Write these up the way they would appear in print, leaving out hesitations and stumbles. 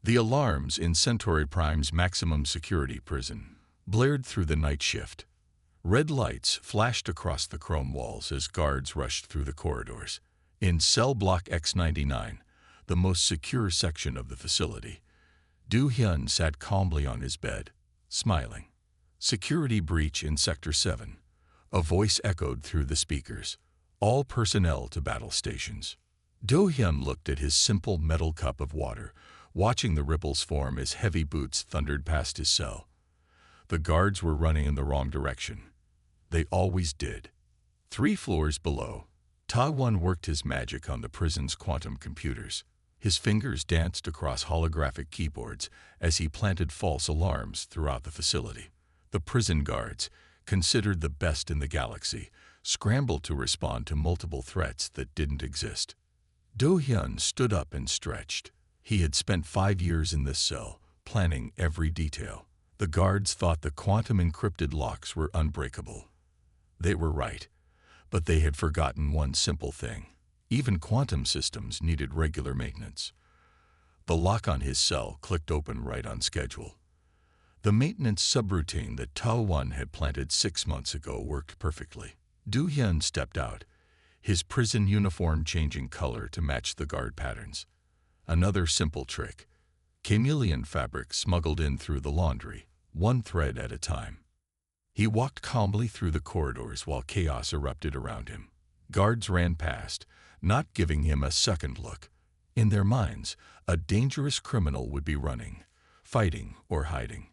The alarms in Centauri Prime's maximum security prison blared through the night shift. Red lights flashed across the chrome walls as guards rushed through the corridors. In cell block X99, the most secure section of the facility, Do-hyun sat calmly on his bed, smiling. Security breach in Sector 7. A voice echoed through the speakers. All personnel to battle stations. Do-hyun looked at his simple metal cup of water, watching the ripples form as heavy boots thundered past his cell. The guards were running in the wrong direction. They always did. 3 floors below, Ta-won worked his magic on the prison's quantum computers. His fingers danced across holographic keyboards as he planted false alarms throughout the facility. The prison guards, considered the best in the galaxy, scrambled to respond to multiple threats that didn't exist. Do-hyun stood up and stretched. He had spent 5 years in this cell, planning every detail. The guards thought the quantum encrypted locks were unbreakable. They were right, but they had forgotten one simple thing. Even quantum systems needed regular maintenance. The lock on his cell clicked open right on schedule. The maintenance subroutine that Ta-won had planted 6 months ago worked perfectly. Do-hyun stepped out, his prison uniform changing color to match the guard patterns. Another simple trick. Chameleon fabric smuggled in through the laundry, one thread at a time. He walked calmly through the corridors while chaos erupted around him. Guards ran past, not giving him a second look. In their minds, a dangerous criminal would be running, fighting, or hiding.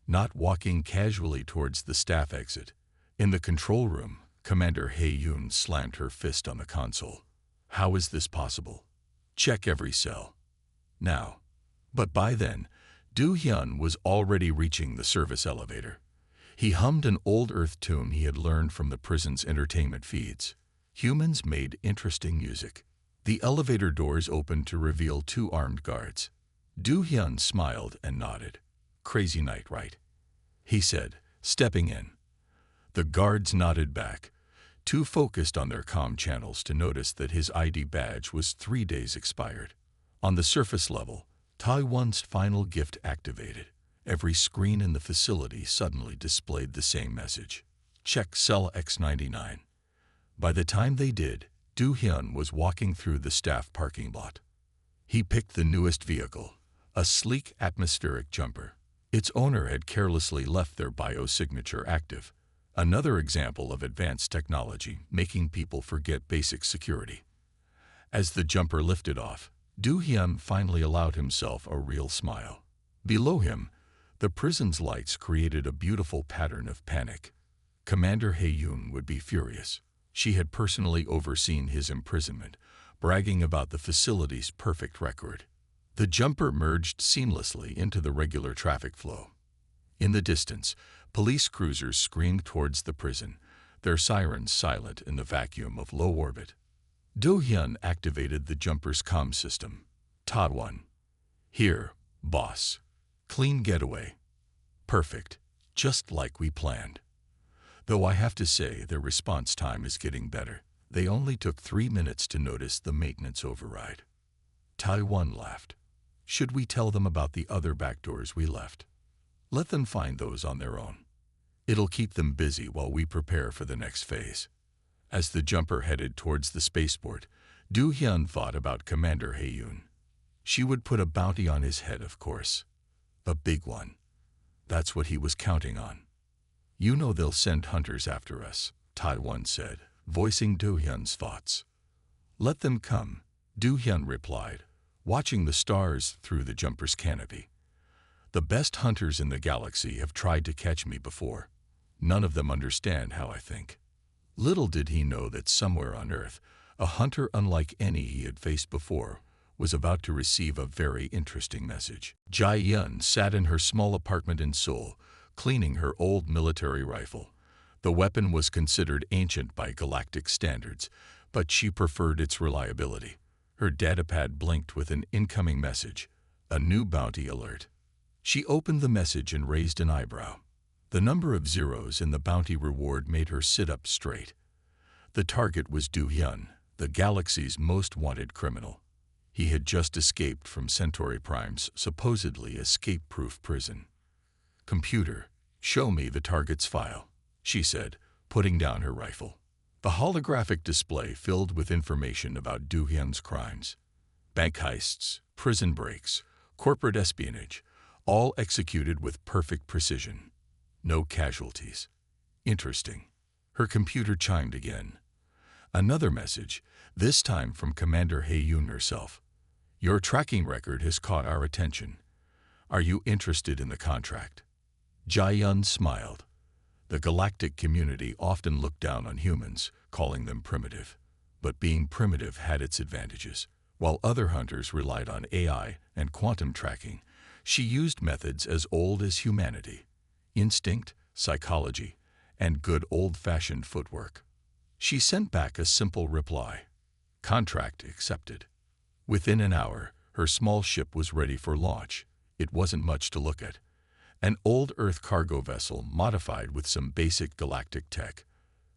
Not walking casually towards the staff exit. In the control room, Commander Hae-yoon slammed her fist on the console. How is this possible? Check every cell. Now. But by then, Do-hyun was already reaching the service elevator. He hummed an old Earth tune he had learned from the prison's entertainment feeds. Humans made interesting music. The elevator doors opened to reveal 2 armed guards. Do-hyun smiled and nodded. Crazy night, right? He said, stepping in. The guards nodded back, too focused on their comm channels to notice that his ID badge was 3 days expired. On the surface level, Ta-won's final gift activated. Every screen in the facility suddenly displayed the same message. Check cell X99. By the time they did, Do-hyun was walking through the staff parking lot. He picked the newest vehicle, a sleek atmospheric jumper. Its owner had carelessly left their biosignature active. Another example of advanced technology making people forget basic security. As the jumper lifted off, Do-hyun finally allowed himself a real smile. Below him, the prison's lights created a beautiful pattern of panic. Commander Hae-yoon would be furious. She had personally overseen his imprisonment, bragging about the facility's perfect record. The jumper merged seamlessly into the regular traffic flow. In the distance, police cruisers screamed towards the prison, their sirens silent in the vacuum of low orbit. Do-hyun activated the jumper's comm system. Ta-won. Here, boss. Clean getaway. Perfect. Just like we planned. Though I have to say their response time is getting better. They only took 3 minutes to notice the maintenance override. Ta-won laughed. Should we tell them about the other back doors we left? Let them find those on their own. It'll keep them busy while we prepare for the next phase. As the jumper headed towards the spaceport, Do-hyun thought about Commander Hae-yoon. She would put a bounty on his head, of course. A big one. That's what he was counting on. You know they'll send hunters after us, Ta-won said, voicing Do-hyun's thoughts. Let them come, Do-hyun replied, watching the stars through the jumper's canopy. The best hunters in the galaxy have tried to catch me before. None of them understand how I think. Little did he know that somewhere on Earth, a hunter unlike any he had faced before was about to receive a very interesting message. Jae-yun sat in her small apartment in Seoul, cleaning her old military rifle. The weapon was considered ancient by galactic standards, but she preferred its reliability. Her datapad blinked with an incoming message, a new bounty alert. She opened the message and raised an eyebrow. The number of zeros in the bounty reward made her sit up straight. The target was Do-hyun, the galaxy's most wanted criminal. He had just escaped from Centauri Prime's supposedly escape-proof prison. "Computer, show me the target's file," she said, putting down her rifle. The holographic display filled with information about Du Hyun's crimes. Bank heists, prison breaks, corporate espionage, all executed with perfect precision. No casualties. Interesting. Her computer chimed again. Another message, this time from Commander Hae-yoon herself. "Your tracking record has caught our attention. Are you interested in the contract?" Jae-yun smiled. The galactic community often looked down on humans, calling them primitive. But being primitive had its advantages. While other hunters relied on AI and quantum tracking, she used methods as old as humanity: instinct, psychology, and good old-fashioned footwork. She sent back a simple reply: "Contract accepted." Within an hour, her small ship was ready for launch. It wasn't much to look at. An old Earth cargo vessel modified with some basic galactic tech.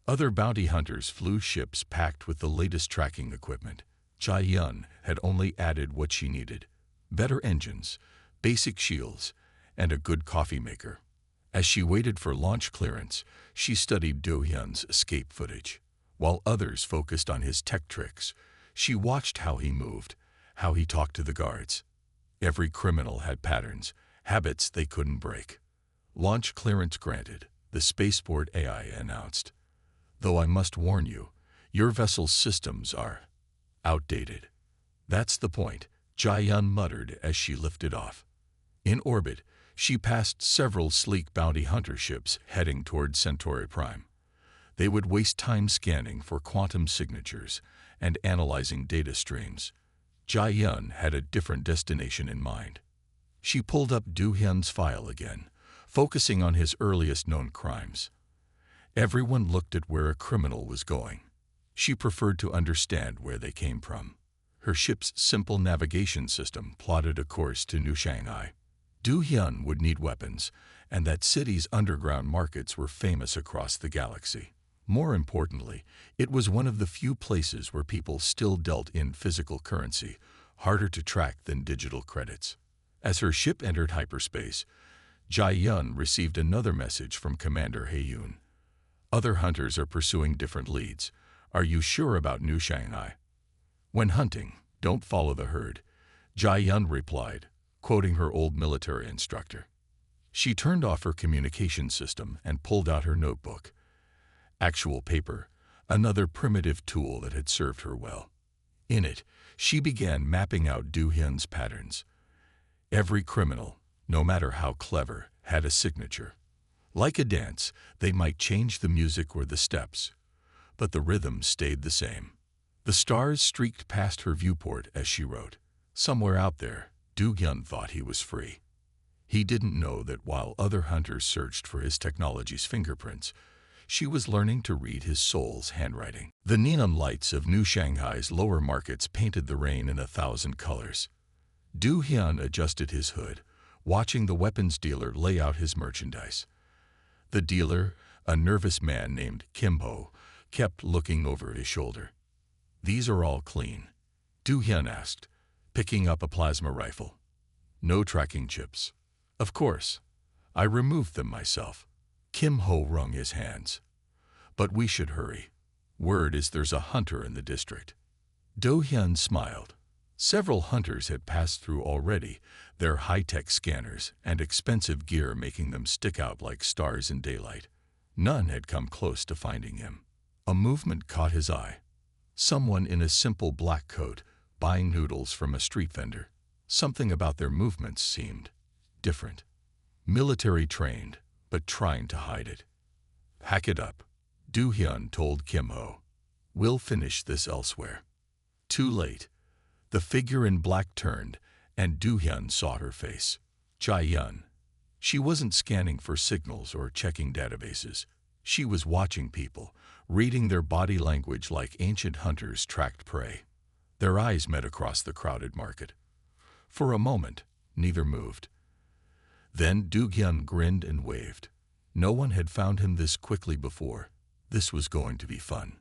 Other bounty hunters flew ships packed with the latest tracking equipment. Jae-yun had only added what she needed: better engines, basic shields, and a good coffee maker. As she waited for launch clearance, she studied Do Hyun's escape footage. While others focused on his tech tricks, she watched how he moved, how he talked to the guards. Every criminal had patterns, habits they couldn't break. "Launch clearance granted," the spaceport AI announced. "Though I must warn you, your vessel's systems are outdated." "That's the point," Jae-yun muttered as she lifted off. In orbit, she passed several sleek bounty hunter ships heading toward Centauri Prime. They would waste time scanning for quantum signatures and analyzing data streams. Jae-yun had a different destination in mind. She pulled up Do Hyun's file again, focusing on his earliest known crimes. Everyone looked at where a criminal was going. She preferred to understand where they came from. Her ship's simple navigation system plotted a course to New Shanghai. Do Hyun would need weapons, and that city's underground markets were famous across the galaxy. More importantly, it was one of the few places where people still dealt in physical currency, harder to track than digital credits. As her ship entered hyperspace, Jae-yun received another message from Commander Hae-yoon. "Other hunters are pursuing different leads. Are you sure about New Shanghai?" "When hunting, don't follow the herd," Jae-yun replied, quoting her old military instructor. She turned off her communication system and pulled out her notebook. Actual paper, another primitive tool that had served her well. In it, she began mapping out Do Hyun's patterns. Every criminal, no matter how clever, had a signature. Like a dance, they might change the music or the steps, but the rhythm stayed the same. The stars streaked past her viewport as she wrote. Somewhere out there, Do Hyun thought he was free. He didn't know that while other hunters searched for his technology's fingerprints, she was learning to read his soul's handwriting. The neon lights of New Shanghai's lower markets painted the rain in 1,000 colors. Do Hyun adjusted his hood, watching the weapons dealer lay out his merchandise. The dealer, a nervous man named Kim Ho, kept looking over his shoulder. "These are all clean?" Do Hyun asked, picking up a plasma rifle. "No tracking chips." "Of course. I removed them myself." Kim Ho wrung his hands. "But we should hurry. Word is there's a hunter in the district." Do Hyun smiled. Several hunters had passed through already, their high-tech scanners and expensive gear making them stick out like stars in daylight. None had come close to finding him. A movement caught his eye. Someone in a simple black coat, buying noodles from a street vendor. Something about their movements seemed different. Military trained, but trying to hide it. "Pack it up," Do Hyun told Kim Ho. "We'll finish this elsewhere." Too late. The figure in black turned, and Do Hyun saw her face. Jae-yun. She wasn't scanning for signals or checking databases. She was watching people, reading their body language like ancient hunters tracked prey. Their eyes met across the crowded market. For a moment, neither moved. Then Do Hyun grinned and waved. No one had found him this quickly before. This was going to be fun.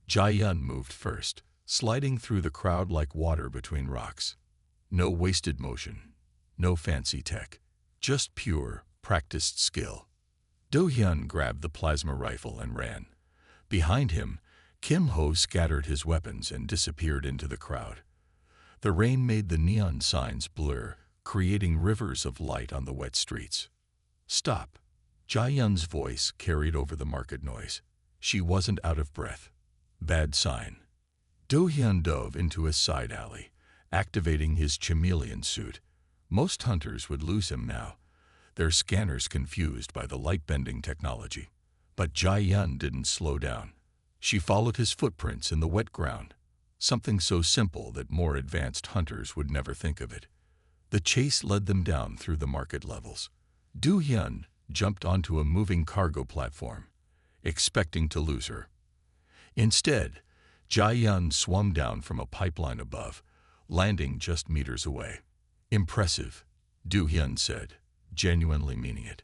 Jae-yun moved first. sliding through the crowd like water between rocks. No wasted motion, no fancy tech, just pure, practiced skill. Do-hyun grabbed the plasma rifle and ran. Behind him, Kim-ho scattered his weapons and disappeared into the crowd. The rain made the neon signs blur, creating rivers of light on the wet streets. "Stop." Jae-yun's voice carried over the market noise. She wasn't out of breath. Bad sign. Do-hyun dove into a side alley, activating his chameleon suit. Most hunters would lose him now, their scanners confused by the light-bending technology. But Jae-yun didn't slow down. She followed his footprints in the wet ground, something so simple that more advanced hunters would never think of it. The chase led them down through the market levels. Do-hyun jumped onto a moving cargo platform, expecting to lose her. Instead, Jae-yun swung down from a pipeline above, landing just meters away. "Impressive," Do-hyun said, genuinely meaning it.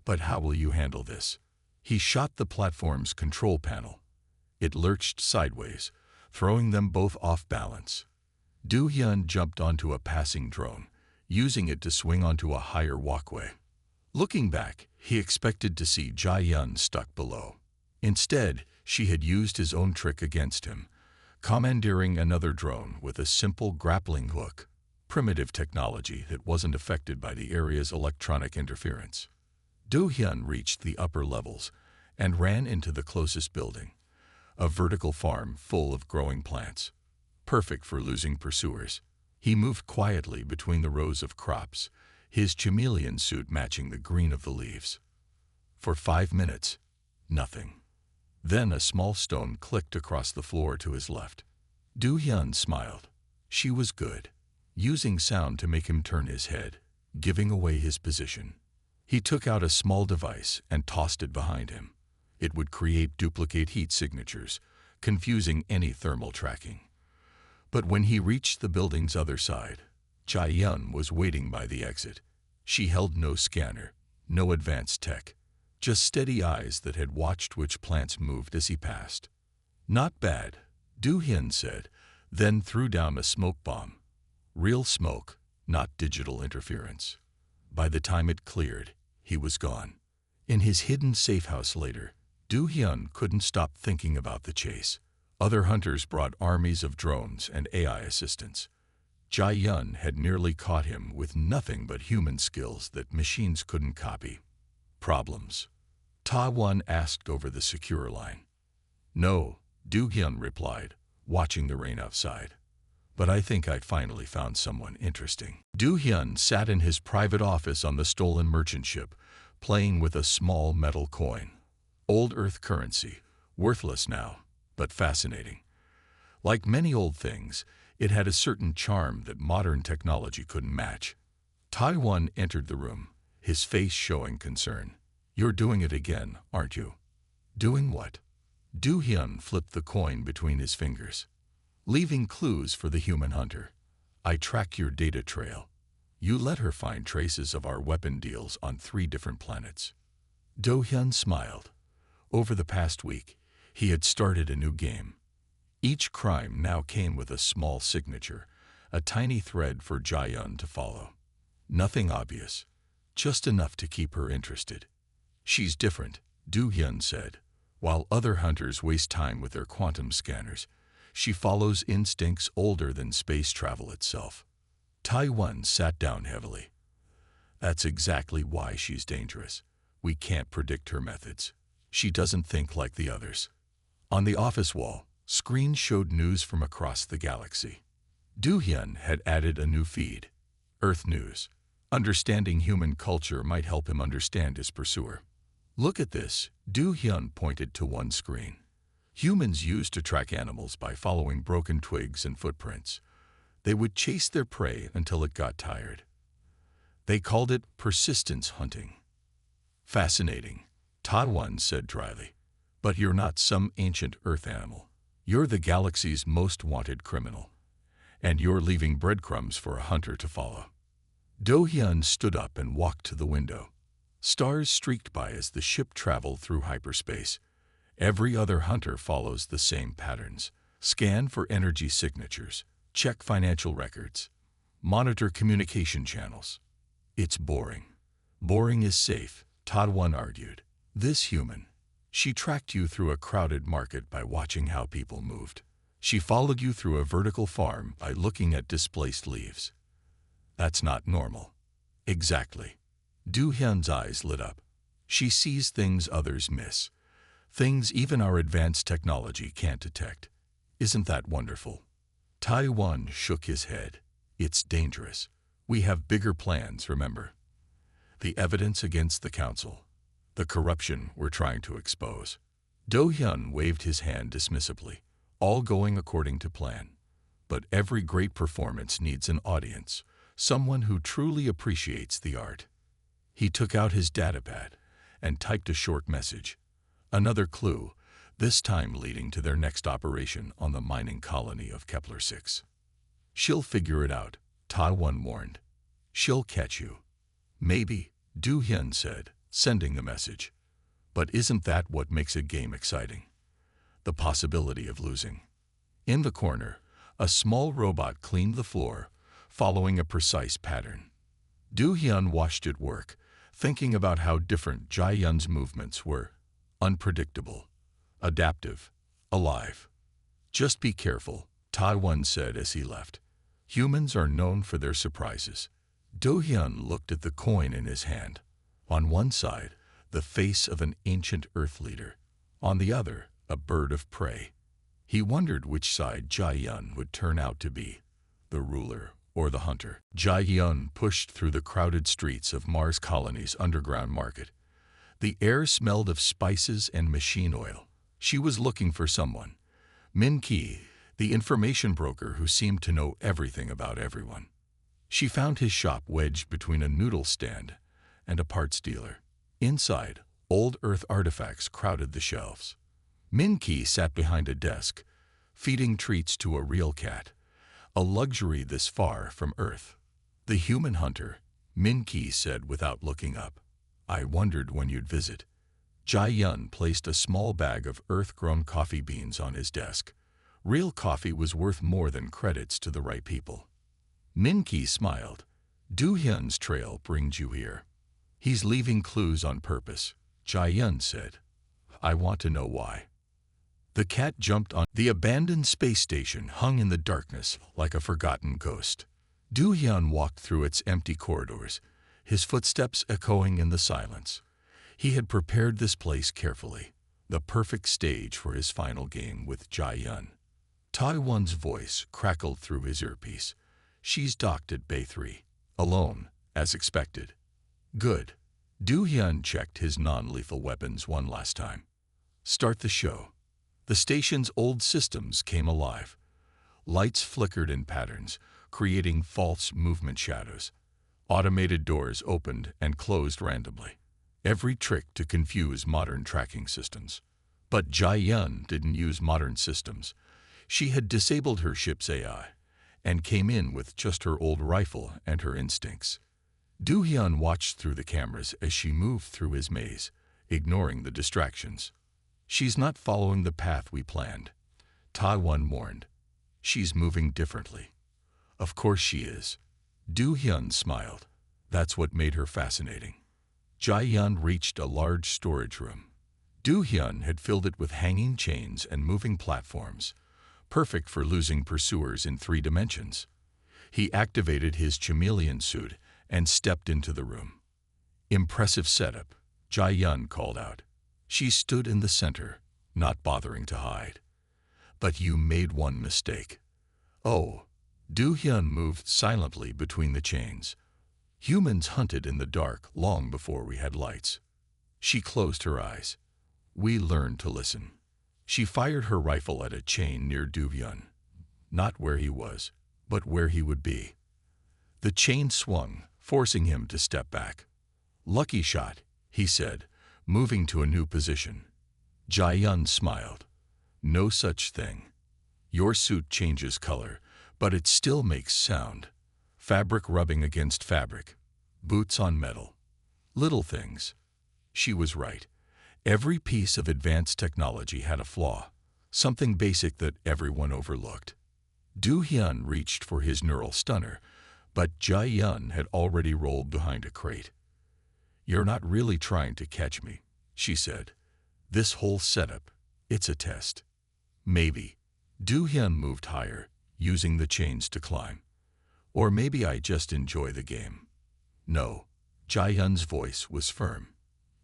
"But how will you handle this?" He shot the platform's control panel. It lurched sideways, throwing them both off balance. Do-hyun jumped onto a passing drone, using it to swing onto a higher walkway. Looking back, he expected to see Jae-yun stuck below. Instead, she had used his own trick against him, commandeering another drone with a simple grappling hook, primitive technology that wasn't affected by the area's electronic interference. Do-hyun reached the upper levels and ran into the closest building, a vertical farm full of growing plants, perfect for losing pursuers. He moved quietly between the rows of crops, his chameleon suit matching the green of the leaves. For 5 minutes, nothing. Then a small stone clicked across the floor to his left. Do-hyun smiled. She was good, using sound to make him turn his head, giving away his position. He took out a small device and tossed it behind him. It would create duplicate heat signatures, confusing any thermal tracking. But when he reached the building's other side, Jae-yun was waiting by the exit. She held no scanner, no advanced tech, just steady eyes that had watched which plants moved as he passed. "Not bad," Do-hyun said, then threw down a smoke bomb. Real smoke, not digital interference. By the time it cleared, he was gone. In his hidden safe house later, Do-hyun couldn't stop thinking about the chase. Other hunters brought armies of drones and AI assistants. Jae-yun had nearly caught him with nothing but human skills that machines couldn't copy. "Problems?" Ta-won asked over the secure line. "No," Do-hyun replied, watching the rain outside. "But I think I finally found someone interesting." Do-hyun sat in his private office on the stolen merchant ship, playing with a small metal coin. Old Earth currency, worthless now, but fascinating. Like many old things, it had a certain charm that modern technology couldn't match. Ta-won entered the room, his face showing concern. "You're doing it again, aren't you?" "Doing what?" Do-hyun flipped the coin between his fingers. "Leaving clues for the human hunter. I track your data trail. You let her find traces of our weapon deals on 3 different planets." Do-hyun smiled. Over the past week, he had started a new game. Each crime now came with a small signature, a tiny thread for Jae-yun to follow. Nothing obvious, just enough to keep her interested. "She's different," Do-hyun said. "While other hunters waste time with their quantum scanners, she follows instincts older than space travel itself." Ta-won sat down heavily. "That's exactly why she's dangerous. We can't predict her methods. She doesn't think like the others." On the office wall, screens showed news from across the galaxy. Do-hyun had added a new feed, Earth News. Understanding human culture might help him understand his pursuer. "Look at this," Do-hyun pointed to one screen. Humans used to track animals by following broken twigs and footprints. They would chase their prey until it got tired. They called it persistence hunting. "Fascinating," Ta-won said dryly. "But you're not some ancient Earth animal. You're the galaxy's most wanted criminal. And you're leaving breadcrumbs for a hunter to follow." Do-hyun stood up and walked to the window. Stars streaked by as the ship traveled through hyperspace. Every other hunter follows the same patterns. Scan for energy signatures. Check financial records. Monitor communication channels. It's boring. Boring is safe, Todd 1 argued. This human. She tracked you through a crowded market by watching how people moved. She followed you through a vertical farm by looking at displaced leaves. That's not normal. Exactly. Du Hyun's eyes lit up. She sees things others miss. Things even our advanced technology can't detect. Isn't that wonderful? Taiwan shook his head. It's dangerous. We have bigger plans, remember? The evidence against the council. The corruption we're trying to expose. Do Hyun waved his hand dismissively. All going according to plan. But every great performance needs an audience, someone who truly appreciates the art. He took out his datapad and typed a short message. Another clue, this time leading to their next operation on the mining colony of Kepler-6. She'll figure it out, Taiwan warned. She'll catch you. Maybe, Du Hyun said, sending the message. But isn't that what makes a game exciting? The possibility of losing. In the corner, a small robot cleaned the floor, following a precise pattern. Du Hyun watched it work, thinking about how different Jae Yun's movements were. Unpredictable, adaptive, alive. Just be careful, Taiwan said as he left. Humans are known for their surprises. Do Hyun looked at the coin in his hand. On one side, the face of an ancient Earth leader. On the other, a bird of prey. He wondered which side Jae Yun would turn out to be, the ruler or the hunter. Jae Yun pushed through the crowded streets of Mars Colony's underground market. The air smelled of spices and machine oil. She was looking for someone. Min Ki, the information broker who seemed to know everything about everyone. She found his shop wedged between a noodle stand and a parts dealer. Inside, old Earth artifacts crowded the shelves. Min Ki sat behind a desk, feeding treats to a real cat, a luxury this far from Earth. The human hunter, Min Ki said without looking up. I wondered when you'd visit. Jae Yun placed a small bag of Earth-grown coffee beans on his desk. Real coffee was worth more than credits to the right people. Min Ki smiled. Du Hyun's trail brings you here. He's leaving clues on purpose, Jae Yun said. I want to know why. The cat jumped on. The abandoned space station hung in the darkness like a forgotten ghost. Du Hyun walked through its empty corridors, his footsteps echoing in the silence. He had prepared this place carefully, the perfect stage for his final game with Jae Yun. Taiwan's voice crackled through his earpiece. She's docked at Bay 3, alone, as expected. Good. Du Hyun checked his non-lethal weapons one last time. Start the show. The station's old systems came alive. Lights flickered in patterns, creating false movement shadows. Automated doors opened and closed randomly. Every trick to confuse modern tracking systems. But Jae Yun didn't use modern systems. She had disabled her ship's AI and came in with just her old rifle and her instincts. Du Hyun watched through the cameras as she moved through his maze, ignoring the distractions. She's not following the path we planned, Taiwan warned. She's moving differently. Of course she is. Du Hyun smiled. That's what made her fascinating. Jae Yun reached a large storage room. Du Hyun had filled it with hanging chains and moving platforms, perfect for losing pursuers in 3 dimensions. He activated his chameleon suit and stepped into the room. Impressive setup, Jae Yun called out. She stood in the center, not bothering to hide. But you made one mistake. Oh, Du Hyun moved silently between the chains. Humans hunted in the dark long before we had lights. She closed her eyes. We learned to listen. She fired her rifle at a chain near Du Hyun. Not where he was, but where he would be. The chain swung, forcing him to step back. Lucky shot, he said, moving to a new position. Jae Yun smiled. No such thing. Your suit changes color, but it still makes sound. Fabric rubbing against fabric. Boots on metal. Little things. She was right. Every piece of advanced technology had a flaw. something basic that everyone overlooked. Du Hyun reached for his neural stunner, but Jai Yun had already rolled behind a crate. "You're not really trying to catch me," she said. "This whole setup, it's a test." "Maybe." Du Hyun moved higher, using the chains to climb. "Or maybe I just enjoy the game." "No." Jai Yun's voice was firm.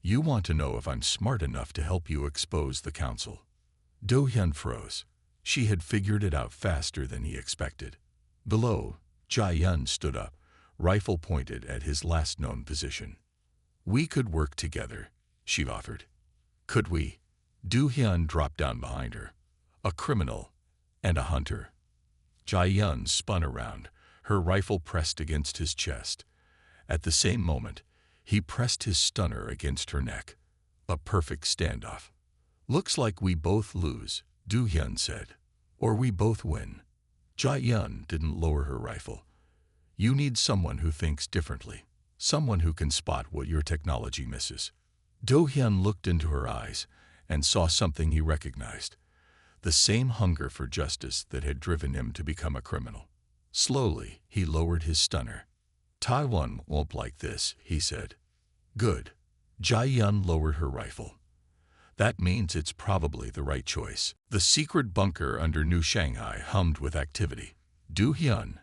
"You want to know if I'm smart enough to help you expose the council." Du Hyun froze. She had figured it out faster than he expected. Below, Jai Yun stood up, rifle pointed at his last known position. "We could work together," she offered. "Could we?" Du Hyun dropped down behind her. "A criminal and a hunter." Jai Yun spun around, her rifle pressed against his chest. At the same moment, he pressed his stunner against her neck. A perfect standoff. "Looks like we both lose," Du Hyun said. "Or we both win." Jai Yun didn't lower her rifle. "You need someone who thinks differently, someone who can spot what your technology misses." Du Hyun looked into her eyes and saw something he recognized. The same hunger for justice that had driven him to become a criminal. Slowly, he lowered his stunner. "Taiwan won't like this," he said. "Good." Jai Yun lowered her rifle. "That means it's probably the right choice." The secret bunker under New Shanghai hummed with activity. Du Hyun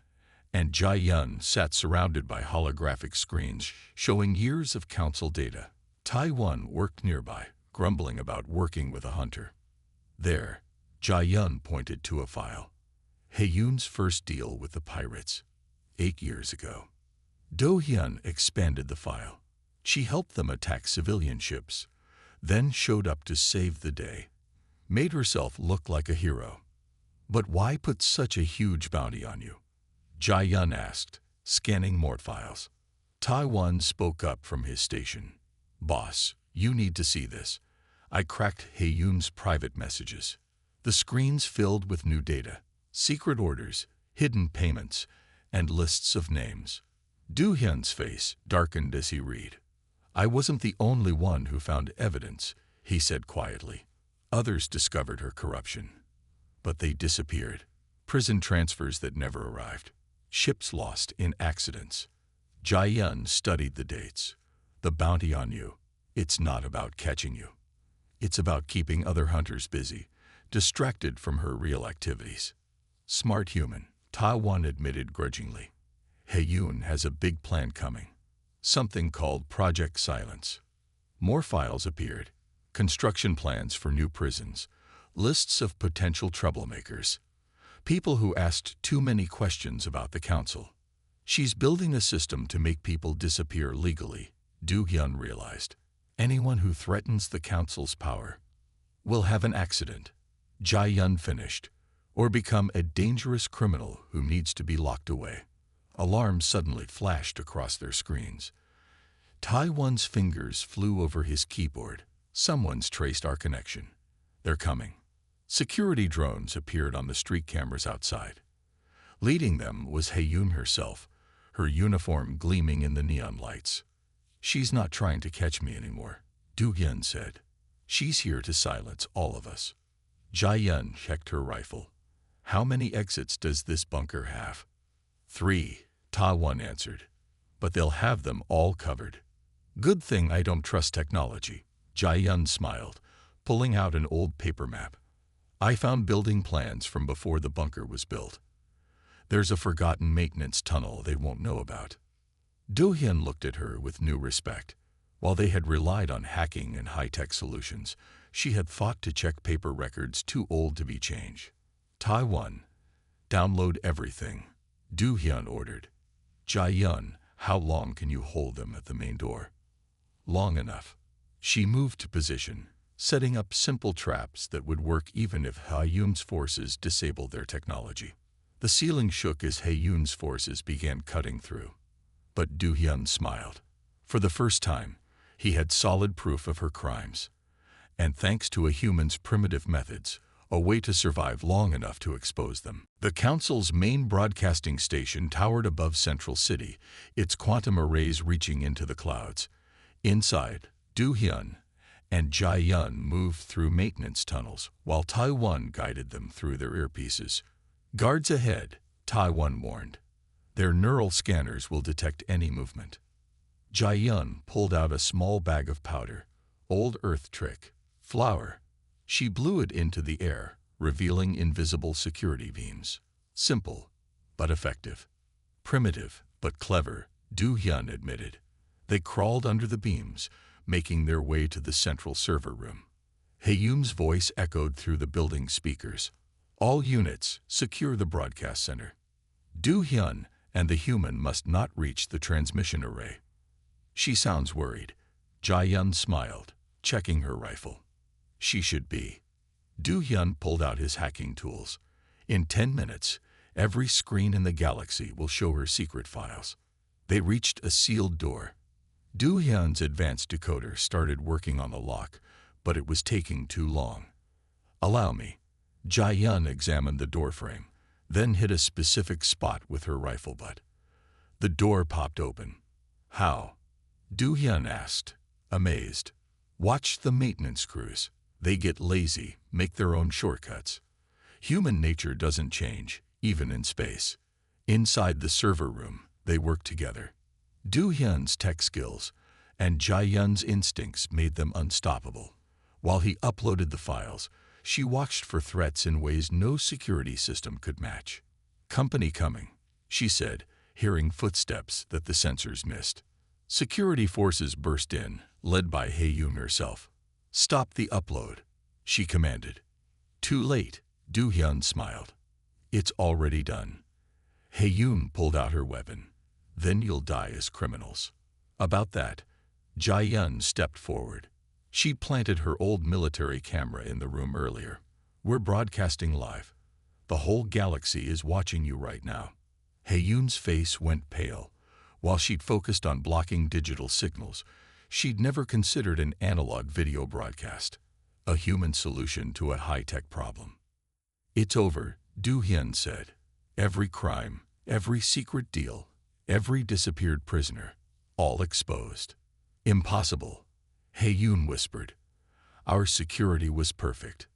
and Jai Yun sat surrounded by holographic screens showing years of council data. Taiwan worked nearby, grumbling about working with a hunter. There, Jai Yun pointed to a file. Hae-yoon's first deal with the pirates, 8 years ago. Du Hyun expanded the file. She helped them attack civilian ships, then showed up to save the day. Made herself look like a hero. "But why put such a huge bounty on you?" Jai Yun asked, scanning more files. Taiwan spoke up from his station. "Boss, you need to see this." I cracked Hae-yoon's private messages. The screens filled with new data, secret orders, hidden payments, and lists of names. Du Hyun's face darkened as he read. "I wasn't the only one who found evidence," he said quietly. "Others discovered her corruption. But they disappeared. Prison transfers that never arrived. Ships lost in accidents." Jai Yun studied the dates. "The bounty on you, it's not about catching you. It's about keeping other hunters busy, distracted from her real activities." "Smart human," Taiwan admitted grudgingly. "Hae-yoon has a big plan coming. Something called Project Silence." More files appeared. Construction plans for new prisons. Lists of potential troublemakers. People who asked too many questions about the council. "She's building a system to make people disappear legally," Du Hyun realized. "Anyone who threatens the council's power will have an accident," Jai Yun finished, "or become a dangerous criminal who needs to be locked away." Alarms suddenly flashed across their screens. Taiwan's fingers flew over his keyboard. "Someone's traced our connection. They're coming." Security drones appeared on the street cameras outside. Leading them was Hae-yoon herself, her uniform gleaming in the neon lights. "She's not trying to catch me anymore," Du Hyun said. "She's here to silence all of us." Jai Yun checked her rifle. "How many exits does this bunker have?" "3, Taiwan answered. "But they'll have them all covered." "Good thing I don't trust technology," Jai Yun smiled, pulling out an old paper map. "I found building plans from before the bunker was built. There's a forgotten maintenance tunnel they won't know about." Du Hyun looked at her with new respect. While they had relied on hacking and high-tech solutions, she had thought to check paper records too old to be changed. "Taiwan, download everything," Du Hyun ordered. "Jai Yun, how long can you hold them at the main door?" "Long enough." She moved to position, setting up simple traps that would work even if Hae-yoon's forces disabled their technology. The ceiling shook as Hae-yoon's forces began cutting through. But Du Hyun smiled. For the first time, he had solid proof of her crimes. And thanks to a human's primitive methods, a way to survive long enough to expose them. The council's main broadcasting station towered above Central City, its quantum arrays reaching into the clouds. Inside, Du Hyun and Jai Yun moved through maintenance tunnels while Taiwan guided them through their earpieces. Guards ahead, Taiwan warned. Their neural scanners will detect any movement. Jai Yun pulled out a small bag of powder, old Earth trick, flour. She blew it into the air, revealing invisible security beams. Simple, but effective. Primitive, but clever, Du Hyun admitted. They crawled under the beams, making their way to the central server room. Haeyum's voice echoed through the building's speakers. All units, secure the broadcast center. Du Hyun and the human must not reach the transmission array. She sounds worried. Jai Yun smiled, checking her rifle. She should be. Du Hyun pulled out his hacking tools. In 10 minutes, every screen in the galaxy will show her secret files. They reached a sealed door. Du Hyun's advanced decoder started working on the lock, but it was taking too long. Allow me. Jai Yun examined the doorframe, then hit a specific spot with her rifle butt. The door popped open. How? Du Hyun asked, amazed. Watch the maintenance crews. They get lazy, make their own shortcuts. Human nature doesn't change, even in space. Inside the server room, they work together. Du Hyun's tech skills and Jai Yun's instincts made them unstoppable. While he uploaded the files, she watched for threats in ways no security system could match. Company coming, she said, hearing footsteps that the sensors missed. Security forces burst in, led by Haeyum herself. Stop the upload, she commanded. Too late, Du Hyun smiled. It's already done. Haeyum pulled out her weapon. Then you'll die as criminals. About that, Jai Yun stepped forward. She planted her old military camera in the room earlier. We're broadcasting live. The whole galaxy is watching you right now. Haeyum's face went pale. While she'd focused on blocking digital signals, she'd never considered an analog video broadcast, a human solution to a high-tech problem. It's over, Du Hyun said. Every crime, every secret deal, every disappeared prisoner, all exposed. Impossible, Haeyum whispered. Our security was perfect.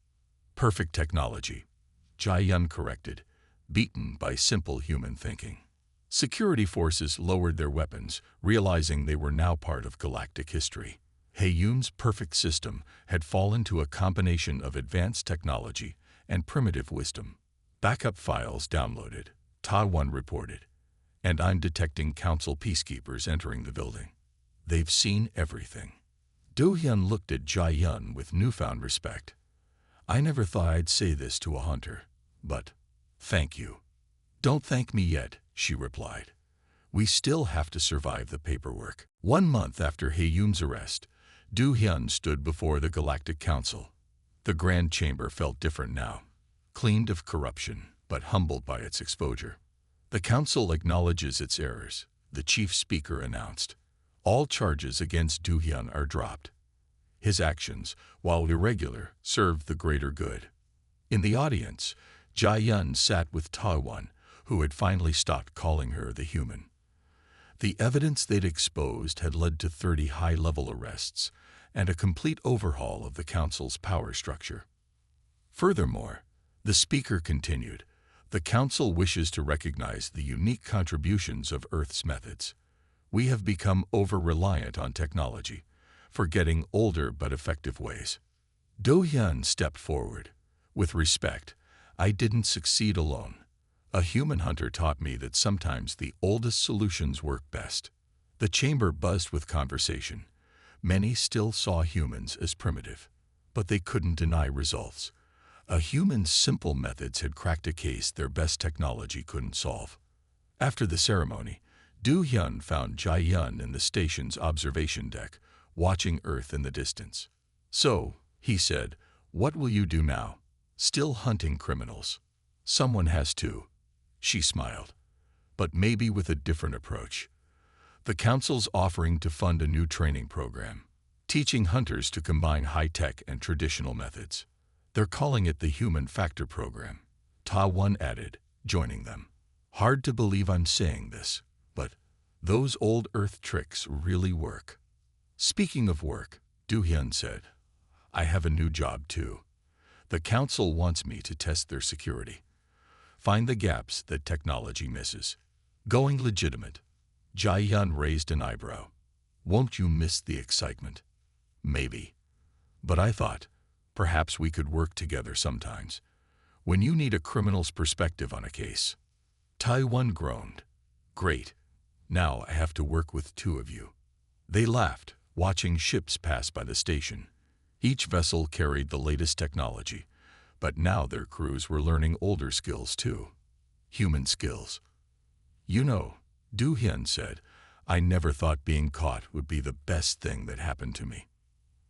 Perfect technology, Jai Yun corrected, beaten by simple human thinking. Security forces lowered their weapons, realizing they were now part of galactic history. Haeyum's perfect system had fallen to a combination of advanced technology and primitive wisdom. Backup files downloaded, Taiwan reported, and I'm detecting Council peacekeepers entering the building. They've seen everything. Du Hyun looked at Jai Yun with newfound respect. I never thought I'd say this to a hunter, but thank you. Don't thank me yet, she replied. We still have to survive the paperwork. 1 month after Haeyum's arrest, Du Hyun stood before the Galactic Council. The Grand Chamber felt different now, cleaned of corruption, but humbled by its exposure. The Council acknowledges its errors, the chief speaker announced. All charges against Du Hyun are dropped. His actions, while irregular, served the greater good. In the audience, Jai Yun sat with Taiwan, who had finally stopped calling her the human. The evidence they'd exposed had led to 30 high-level arrests and a complete overhaul of the Council's power structure. Furthermore, the speaker continued, the Council wishes to recognize the unique contributions of Earth's methods. We have become over-reliant on technology, forgetting older but effective ways. Du Hyun stepped forward. With respect, I didn't succeed alone. A human hunter taught me that sometimes the oldest solutions work best. The chamber buzzed with conversation. Many still saw humans as primitive, but they couldn't deny results. A human's simple methods had cracked a case their best technology couldn't solve. After the ceremony, Du Hyun found Jai Yun in the station's observation deck, watching Earth in the distance. So, he said, what will you do now? Still hunting criminals. Someone has to. She smiled. But maybe with a different approach. The Council's offering to fund a new training program, teaching hunters to combine high-tech and traditional methods. They're calling it the Human Factor Program. Taiwan added, joining them. Hard to believe I'm saying this, but those old Earth tricks really work. Speaking of work, Du Hyun said, I have a new job too. The council wants me to test their security. Find the gaps that technology misses. Going legitimate. Jai-yun raised an eyebrow. Won't you miss the excitement? Maybe. But I thought, perhaps we could work together sometimes. When you need a criminal's perspective on a case. Taiwan groaned. Great. Now I have to work with two of you. They laughed, watching ships pass by the station. Each vessel carried the latest technology, but now their crews were learning older skills too. Human skills. You know, Du Hyun said, I never thought being caught would be the best thing that happened to me.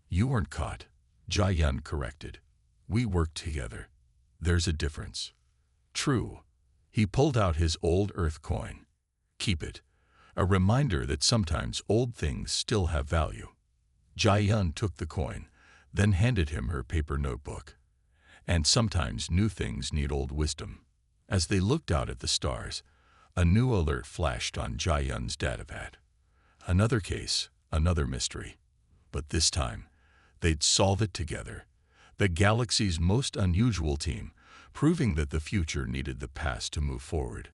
You weren't caught, Jai-yun corrected. We worked together. There's a difference. True. He pulled out his old Earth coin. Keep it. A reminder that sometimes old things still have value. Jai-yun took the coin, then handed him her paper notebook. And sometimes new things need old wisdom. As they looked out at the stars, a new alert flashed on Jai-yun's datapad. Another case, another mystery. But this time, they'd solve it together. The galaxy's most unusual team, proving that the future needed the past to move forward.